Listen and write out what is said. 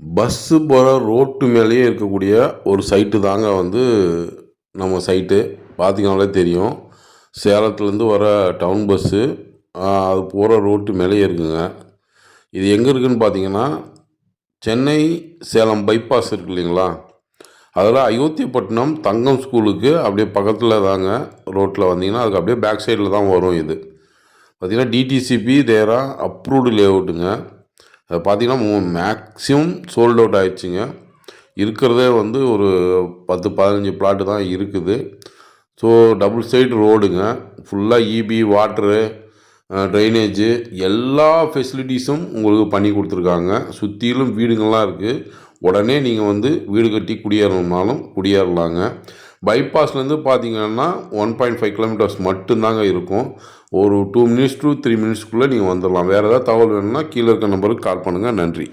Bus போகிற road மேலேயே இருக்கக்கூடிய ஒரு சைட்டு தாங்க வந்து நம்ம சைட்டு. பார்த்தீங்கனாலே தெரியும். சேலத்துலேருந்து வர டவுன் பஸ்ஸு அது போகிற ரோட்டு மேலேயே இருக்குங்க. இது எங்கே இருக்குதுன்னு பார்த்தீங்கன்னா, சென்னை சேலம் பைபாஸ் இருக்கு இல்லைங்களா, அதில் அயோத்திப்பட்டினம் தங்கம் ஸ்கூலுக்கு அப்படியே பக்கத்தில் தாங்க. ரோட்டில் வந்தீங்கன்னா அதுக்கு அப்படியே பேக் சைடில் தான் வரும். இது பார்த்திங்கன்னா டிடிசிபி தேரா அப்ரூவ்டு லே அவுட்டுங்க. அது பார்த்திங்கன்னா மேக்ஸிமம் சோல்ட் அவுட் ஆகிடுச்சிங்க. இருக்கிறதே வந்து ஒரு 10-15 பிளாட்டு தான் இருக்குது. ஸோ டபுள் சைடு ரோடுங்க. ஃபுல்லாக இபி, வாட்ரு, ட்ரைனேஜு எல்லா ஃபெசிலிட்டிஸும் உங்களுக்கு பண்ணி கொடுத்துருக்காங்க. சுற்றிலும் வீடுங்கள்லாம் இருக்குது. உடனே நீங்கள் வந்து வீடு கட்டி குடியேறணும்னாலும் குடியேறலாங்க. பைபாஸ்லேருந்து பார்த்தீங்கன்னா 1.5 கிலோமீட்டர்ஸ் மட்டும்தாங்க இருக்கும். ஒரு 2 மினிட்ஸ் to 3 மினிட்ஸ்க்குள்ளே நீங்கள் வந்துடலாம். வேறு ஏதாவது தகவல் வேணும்னா கீழே இருக்க நம்பருக்கு கால் பண்ணுங்கள். நன்றி.